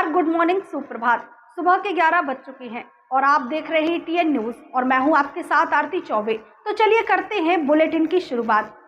नमस्कार, good morning, सुप्रभात। सुबह के 11 बज चुके हैं और आप देख रहे हैं टीएन न्यूज और मैं हूं आपके साथ आरती चौबे। तो चलिए करते हैं बुलेटिन की शुरुआत।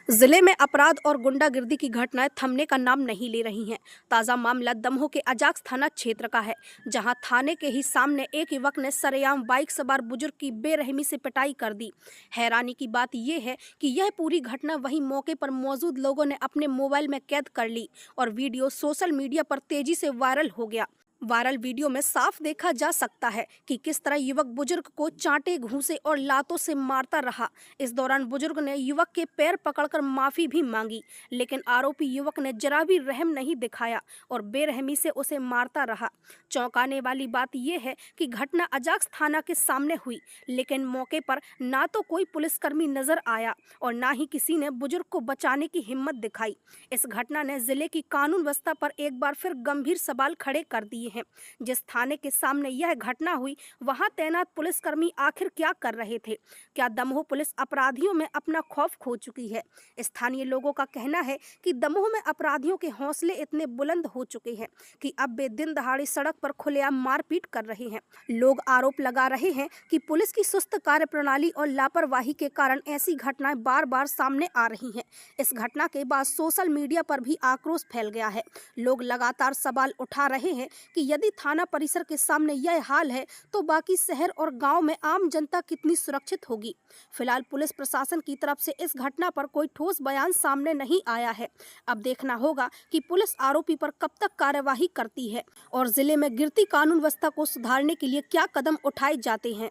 जिले में अपराध और गुंडागिर्दी की घटनाएं थमने का नाम नहीं ले रही हैं। ताजा मामला दमोह के अजाक्स थाना क्षेत्र का है, जहां थाने के ही सामने एक युवक ने सरेआम बाइक सवार बुजुर्ग की बेरहमी से पिटाई कर दी। हैरानी की बात यह है कि यह पूरी घटना वहीं मौके पर मौजूद लोगों ने अपने मोबाइल में कैद कर ली और वीडियो सोशल मीडिया पर तेजी से वायरल हो गया। वायरल वीडियो में साफ देखा जा सकता है कि किस तरह युवक बुजुर्ग को चांटे, घूंसे और लातों से मारता रहा। इस दौरान बुजुर्ग ने युवक के पैर पकड़कर माफी भी मांगी, लेकिन आरोपी युवक ने जरा भी रहम नहीं दिखाया और बेरहमी से उसे मारता रहा। चौंकाने वाली बात यह है कि घटना अजाक्स थाना के सामने हुई, लेकिन मौके पर ना तो कोई पुलिसकर्मी नजर आया और ना ही किसी ने बुजुर्ग को बचाने की हिम्मत दिखाई। इस घटना ने जिले की कानून व्यवस्था पर एक बार फिर गंभीर सवाल खड़े कर दिए हैं। जिस थाने के सामने यह घटना हुई, वहां तैनात पुलिसकर्मी आखिर क्या कर रहे थे? क्या दमोह पुलिस अपराधियों में अपना खौफ खो चुकी है? स्थानीय लोगों का कहना है कि दमोह में अपराधियों के हौसले इतने बुलंद हो चुके हैं कि अब वे दिन दहाड़े सड़क पर खुलेआम मारपीट कर रहे हैं। लोग आरोप लगा रहे हैं कि पुलिस की सुस्त कार्यप्रणाली और लापरवाही के कारण ऐसी घटनाएं बार बार सामने आ रही हैं। इस घटना के बाद सोशल मीडिया पर भी आक्रोश फैल गया है। लोग लगातार सवाल उठा रहे हैं कि यदि थाना परिसर के सामने यह हाल है तो बाकी शहर और गांव में आम जनता कितनी सुरक्षित होगी। फिलहाल पुलिस प्रशासन की तरफ से इस घटना पर कोई ठोस बयान सामने नहीं आया है। अब देखना होगा कि पुलिस आरोपी पर कब तक कार्यवाही करती है और जिले में गिरती कानून व्यवस्था को सुधारने के लिए क्या कदम उठाए जाते हैं।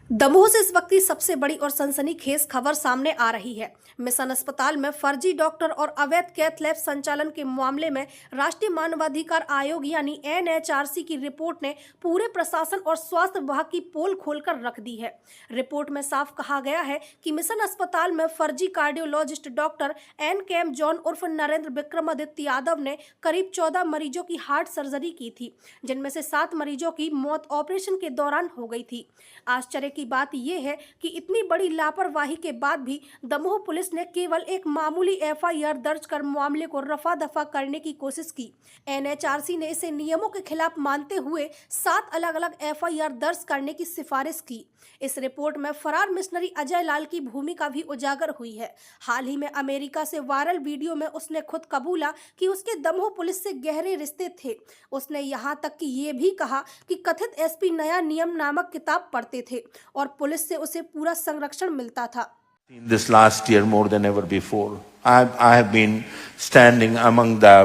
दमोह से इस वक्त की सबसे बड़ी और सनसनीखेज खबर सामने आ रही है। मिशन अस्पताल में फर्जी डॉक्टर और अवैध कैथ लैब संचालन के मामले में राष्ट्रीय मानवाधिकार आयोग यानी NHRC की रिपोर्ट ने पूरे प्रशासन और स्वास्थ्य विभाग की पोल खोलकर रख दी है। रिपोर्ट में साफ कहा गया है कि मिशन अस्पताल में फर्जी कार्डियोलॉजिस्ट डॉक्टर NKM जॉन उर्फ नरेंद्र विक्रमादित्य यादव ने करीब 14 मरीजों की हार्ट सर्जरी की थी, जिनमें से 7 मरीजों की मौत ऑपरेशन के दौरान हो गई थी। आश्चर्य की बात यह है कि इतनी बड़ी लापरवाही के बाद भी दमोह पुलिस ने केवल एक मामूली FIR दर्ज कर मामले को रफा दफा करने की कोशिश की। NHRC ने इसे नियमों के खिलाफ मानते हुए 7 अलग अलग FIR दर्ज करने की सिफारिश की। इस रिपोर्ट में फरार मिशनरी अजय लाल की भूमिका भी उजागर हुई है। हाल ही में अमेरिका से वायरल वीडियो में उसने खुद कबूला कि उसके दमोह पुलिस से गहरे रिश्ते थे। उसने यहाँ तक कि ये भी कहा कि कथित SP नया नियम नामक किताब पढ़ते थे और पुलिस से उसे पूरा संरक्षण मिलता था। In this last year, more than ever before, I have been standing among the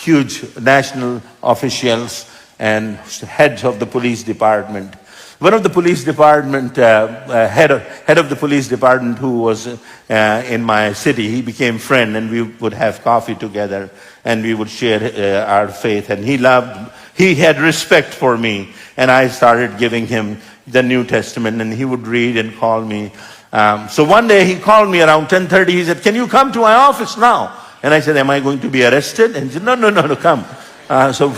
huge national officials and heads of the police department. One of the police department head of the police department who was in my city, he became friend, and we would have coffee together, and we would share our faith. And he had respect for me, and I started giving him the New Testament, and he would read and call me. So one day he called me around 10:30. He said, "Can you come to my office now?" And I said, "Am I going to be arrested?" And he said, No, come.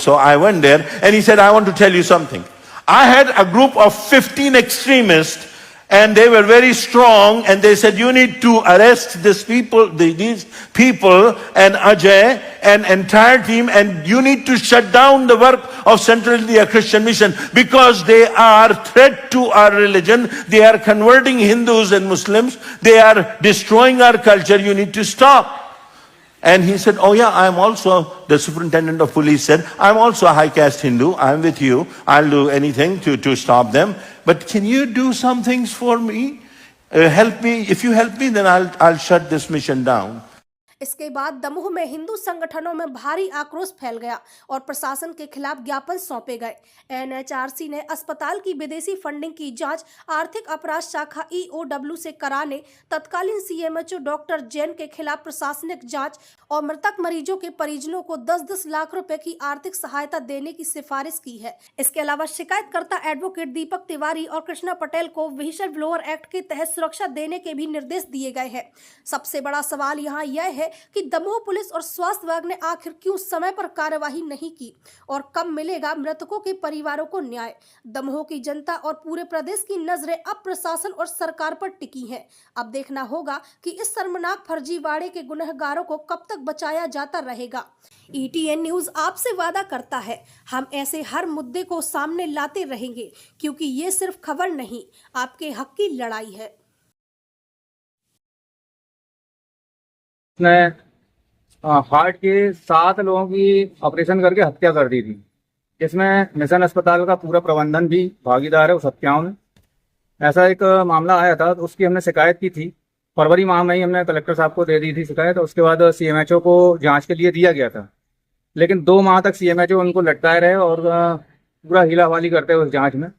So I went there, and he said, "I want to tell you something. I had a group of 15 extremists, and they were very strong, and they said, you need to arrest these people and Ajay and entire team, and you need to shut down the work of Central India Christian Mission because they are threat to our religion. They are converting Hindus and Muslims. They are destroying our culture. You need to stop." And he said, "Oh yeah, I'm also," the superintendent of police said, "I'm also a high caste Hindu. I'm with you. I'll do anything to stop them. But can you do some things for me? Help me. If you help me, then I'll shut this mission down." इसके बाद दमोह में हिंदू संगठनों में भारी आक्रोश फैल गया और प्रशासन के खिलाफ ज्ञापन सौंपे गए। एनएचआरसी ने अस्पताल की विदेशी फंडिंग की जांच आर्थिक अपराध शाखा EOW से कराने, तत्कालीन CMHO डॉक्टर जैन के खिलाफ प्रशासनिक जांच और मृतक मरीजों के परिजनों को 10-10 लाख रुपए की आर्थिक सहायता देने की सिफारिश की है। इसके अलावा शिकायतकर्ता एडवोकेट दीपक तिवारी और कृष्णा पटेल को व्हिसल ब्लोअर एक्ट के तहत सुरक्षा देने के भी निर्देश दिए गए हैं। सबसे बड़ा सवाल यहाँ यह है कि दमोह पुलिस और स्वास्थ्य विभाग ने आखिर क्यों समय पर कार्यवाही नहीं की और कब मिलेगा मृतकों के परिवारों को न्याय। दमोह की जनता और पूरे प्रदेश की नजरें अब प्रशासन और सरकार पर टिकी हैं। अब देखना होगा कि इस शर्मनाक फर्जीवाड़े के गुनहगारों को कब तक बचाया जाता रहेगा। ETN न्यूज आपसे वादा करता है, हम ऐसे हर मुद्दे को सामने लाते रहेंगे, क्योंकि ये सिर्फ खबर नहीं, आपके हक की लड़ाई है। उसने हार्ट के 7 लोगों की ऑपरेशन करके हत्या कर दी थी, जिसमें मिशन अस्पताल का पूरा प्रबंधन भी भागीदार है उस हत्याओं में। ऐसा एक मामला आया था, तो उसकी हमने शिकायत की थी। फरवरी माह में ही हमने कलेक्टर साहब को दे दी थी शिकायत। उसके बाद CMHO को जांच के लिए दिया गया था, लेकिन 2 माह तक CMHO उनको लटकाए रहे और पूरा हीला हवाली करते हुए उस जाँच में।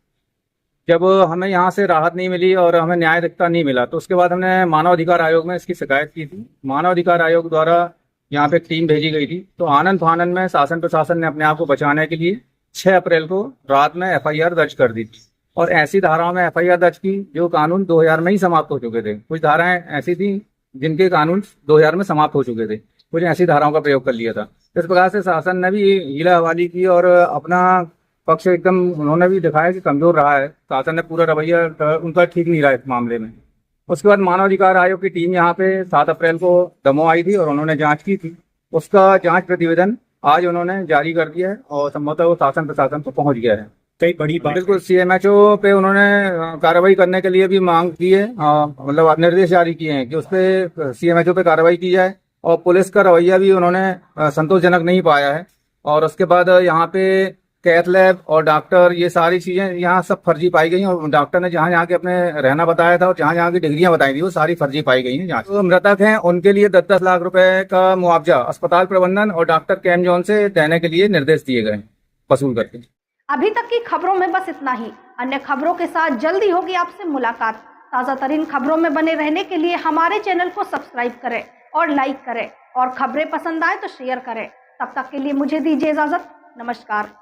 जब हमें यहाँ से राहत नहीं मिली और हमें न्याय दिखता नहीं मिला, तो उसके बाद हमने मानव अधिकार आयोग में इसकी शिकायत की थी। मानव अधिकार आयोग द्वारा यहाँ पे एक टीम भेजी गई थी, तो आनंद फानन में शासन प्रशासन ने अपने आप को बचाने के लिए 6 अप्रैल को रात में FIR दर्ज कर दी थी और ऐसी धाराओं में FIR दर्ज की जो कानून 2000 में ही समाप्त हो चुके थे। कुछ धाराएं ऐसी थी जिनके कानून 2000 में समाप्त हो चुके थे, कुछ ऐसी धाराओं का प्रयोग कर लिया था। इस प्रकार से शासन ने भी हीला हवाली की और अपना पक्ष एकदम उन्होंने भी दिखाया कि कमजोर रहा है। शासन ने पूरा रवैया उनका ठीक नहीं रहा इस मामले में। उसके बाद मानव अधिकार आयोग की टीम यहाँ पे 7 अप्रैल को दमोह आई थी और उन्होंने जांच की थी। उसका जांच प्रतिवेदन आज उन्होंने जारी कर दिया है और संभवतः वो शासन प्रशासन को पहुंच गया है। कई बड़ी बात बिल्कुल CMHO पे उन्होंने कार्रवाई करने के लिए भी मांग की है, मतलब निर्देश जारी किए हैं कि उस पे CMHO पे कार्रवाई की जाए। और पुलिस का रवैया भी उन्होंने संतोषजनक नहीं पाया है। और उसके बाद यहाँ पे कैथ लैब और डॉक्टर, ये सारी चीजें यहाँ सब फर्जी पाई गई और डॉक्टर ने जहाँ जहाँ के अपने रहना बताया था और जहाँ जहाँ की डिग्रियां बताई थी वो सारी फर्जी पाई गई हैं। जो मृतक हैं उनके लिए 10-10 लाख रुपए का मुआवजा अस्पताल प्रबंधन और डॉक्टर कैम जॉन से देने के लिए निर्देश दिए गए वसूल करके। अभी तक की खबरों में बस इतना ही। अन्य खबरों के साथ जल्दी होगी आपसे मुलाकात। ताज़ा तरीन खबरों में बने रहने के लिए हमारे चैनल को सब्सक्राइब करें और लाइक करें और खबरें पसंद आए तो शेयर करें। तब तक के लिए मुझे दीजिए इजाजत। नमस्कार।